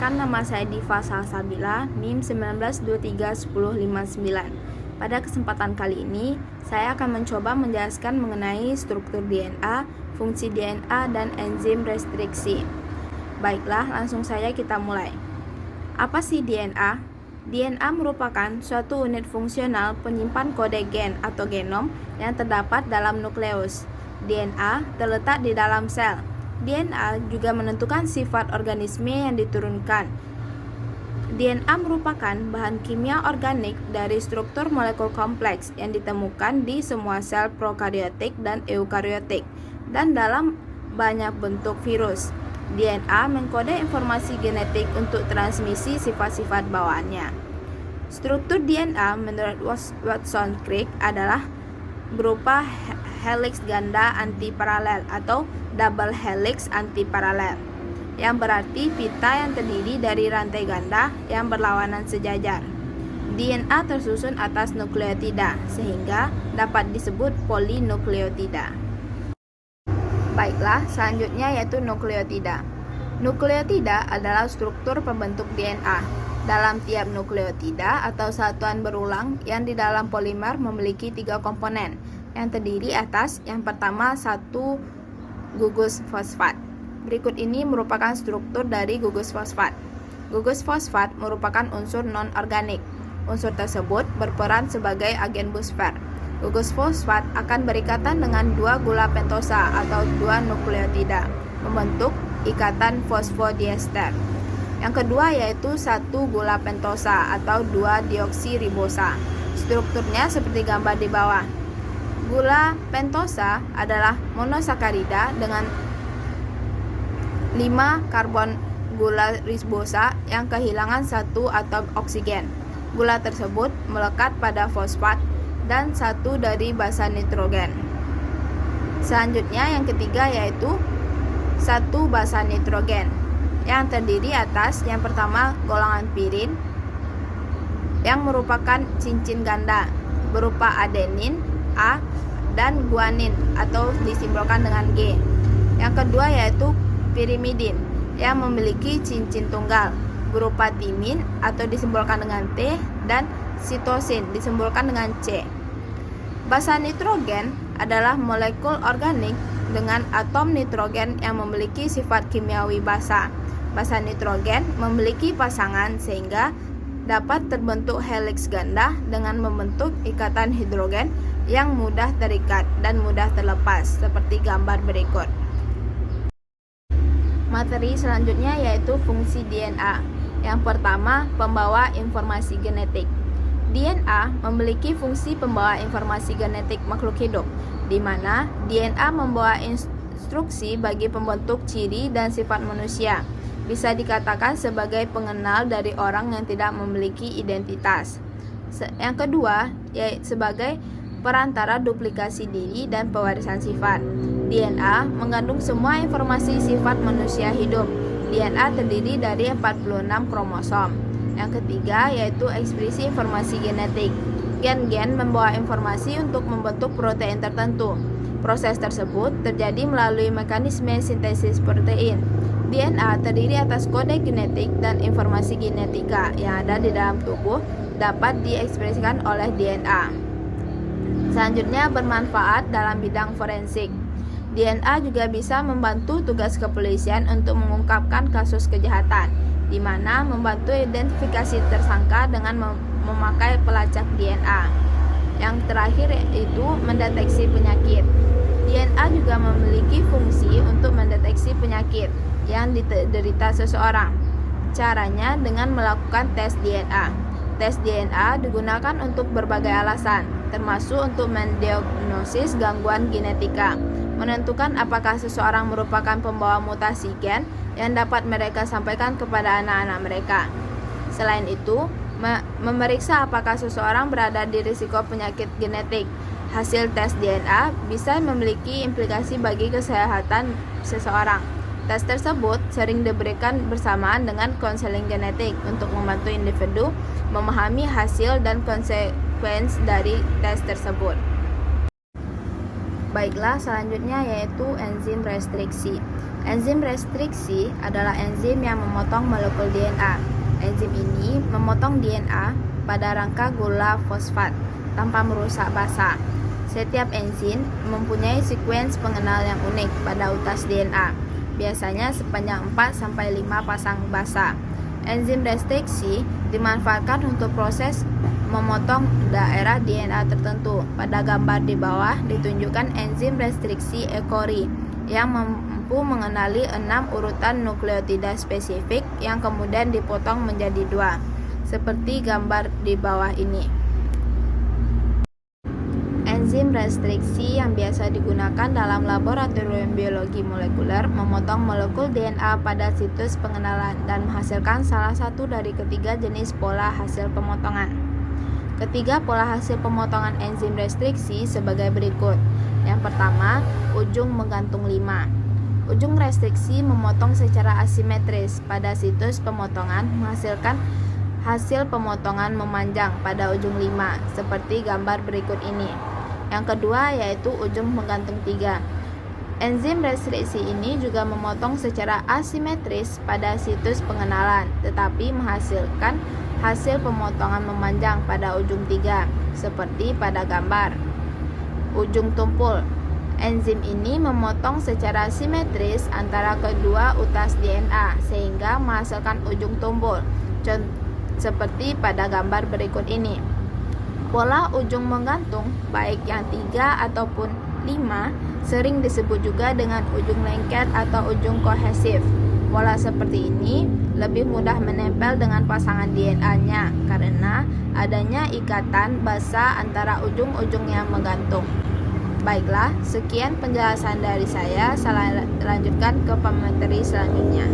Perkenalkan, nama saya Diva Salsabila, NIM 19231059. Pada kesempatan kali ini, saya akan mencoba menjelaskan mengenai struktur DNA, fungsi DNA, dan enzim restriksi. Baiklah, langsung saja kita mulai. Apa sih DNA? DNA merupakan suatu unit fungsional penyimpan kode gen atau genom yang terdapat dalam nukleus. DNA terletak di dalam sel. DNA juga menentukan sifat organisme yang diturunkan. DNA merupakan bahan kimia organik dari struktur molekul kompleks yang ditemukan di semua sel prokariotik dan eukariotik dan dalam banyak bentuk virus. DNA mengkode informasi genetik untuk transmisi sifat-sifat bawaannya. Struktur DNA menurut Watson-Crick adalah berupa helix ganda antiparalel atau double helix antiparalel, yang berarti pita yang terdiri dari rantai ganda yang berlawanan sejajar. DNA tersusun atas nukleotida sehingga dapat disebut polinukleotida. Baiklah, selanjutnya yaitu nukleotida. Nukleotida adalah struktur pembentuk DNA. Dalam tiap nukleotida atau satuan berulang yang di dalam polimer memiliki 3 komponen yang terdiri atas yang pertama 1 gugus fosfat. Berikut ini merupakan struktur dari gugus fosfat. Gugus fosfat merupakan unsur non-organik. Unsur tersebut berperan sebagai agen buffer. Gugus fosfat akan berikatan dengan 2 gula pentosa atau 2 nukleotida, membentuk ikatan fosfodiester. Yang kedua yaitu 1 gula pentosa atau 2 deoksiribosa. Strukturnya seperti gambar di bawah. Gula pentosa adalah monosakarida dengan 5 karbon gula ribosa yang kehilangan 1 atom oksigen. Gula tersebut melekat pada fosfat dan 1 dari basa nitrogen. Selanjutnya yang ketiga yaitu 1 basa nitrogen yang terdiri atas yang pertama golongan pirin yang merupakan cincin ganda berupa adenin A dan guanin atau disimbolkan dengan G. Yang kedua yaitu pirimidin yang memiliki cincin tunggal berupa timin atau disimbolkan dengan T dan sitosin disimbolkan dengan C. Basa nitrogen adalah molekul organik dengan atom nitrogen yang memiliki sifat kimiawi basa. Basa nitrogen memiliki pasangan sehingga dapat terbentuk helix ganda dengan membentuk ikatan hidrogen yang mudah terikat dan mudah terlepas seperti gambar berikut. Materi selanjutnya yaitu fungsi DNA. Yang pertama, pembawa informasi genetik. DNA memiliki fungsi pembawa informasi genetik makhluk hidup, di mana DNA membawa instruksi bagi pembentuk ciri dan sifat manusia. Bisa dikatakan sebagai pengenal dari orang yang tidak memiliki identitas. Yang kedua, yaitu sebagai perantara duplikasi diri dan pewarisan sifat. DNA mengandung semua informasi sifat manusia hidup. DNA terdiri dari 46 kromosom. Yang ketiga yaitu ekspresi informasi genetik. Gen-gen membawa informasi untuk membentuk protein tertentu. Proses tersebut terjadi melalui mekanisme sintesis protein. DNA terdiri atas kode genetik dan informasi genetika yang ada di dalam tubuh dapat diekspresikan oleh DNA. Selanjutnya bermanfaat dalam bidang forensik. DNA juga bisa membantu tugas kepolisian untuk mengungkapkan kasus kejahatan, di mana membantu identifikasi tersangka dengan memakai pelacak DNA. Yang terakhir itu mendeteksi penyakit. DNA juga memiliki fungsi untuk mendeteksi penyakit yang diderita seseorang. Caranya dengan melakukan tes DNA. Tes DNA digunakan untuk berbagai alasan, termasuk untuk mendiagnosis gangguan genetika, menentukan apakah seseorang merupakan pembawa mutasi gen yang dapat mereka sampaikan kepada anak-anak mereka. Selain itu, memeriksa apakah seseorang berada di risiko penyakit genetik. Hasil tes DNA bisa memiliki implikasi bagi kesehatan seseorang. Tes tersebut sering diberikan bersamaan dengan konseling genetik untuk membantu individu memahami hasil dan konsekuensi dari tes tersebut. Baiklah, selanjutnya yaitu enzim restriksi. Enzim restriksi adalah enzim yang memotong molekul DNA. Enzim ini memotong DNA pada rangka gula fosfat tanpa merusak basa. Setiap enzim mempunyai sekuens pengenal yang unik pada utas DNA, biasanya sepanjang 4-5 pasang basa. Enzim restriksi dimanfaatkan untuk proses memotong daerah DNA tertentu. Pada gambar di bawah ditunjukkan enzim restriksi E. coli yang mampu mengenali 6 urutan nukleotida spesifik yang kemudian dipotong menjadi 2, seperti gambar di bawah ini. Enzim restriksi yang biasa digunakan dalam laboratorium biologi molekuler memotong molekul DNA pada situs pengenalan dan menghasilkan salah satu dari ketiga jenis pola hasil pemotongan. Ketiga pola hasil pemotongan enzim restriksi sebagai berikut. Yang pertama, ujung menggantung 5. Ujung restriksi memotong secara asimetris pada situs pemotongan menghasilkan hasil pemotongan memanjang pada ujung 5, seperti gambar berikut ini. Yang kedua yaitu ujung menggantung 3. Enzim restriksi ini juga memotong secara asimetris pada situs pengenalan, tetapi menghasilkan hasil pemotongan memanjang pada ujung 3, seperti pada gambar. Ujung tumpul. Enzim ini memotong secara simetris antara kedua utas DNA sehingga menghasilkan ujung tumpul, seperti pada gambar berikut ini. Pola ujung menggantung, baik yang 3 ataupun 5, sering disebut juga dengan ujung lengket atau ujung kohesif. Pola seperti ini lebih mudah menempel dengan pasangan DNA-nya karena adanya ikatan basa antara ujung-ujung yang menggantung. Baiklah, sekian penjelasan dari saya. Lanjutkan ke pemateri selanjutnya.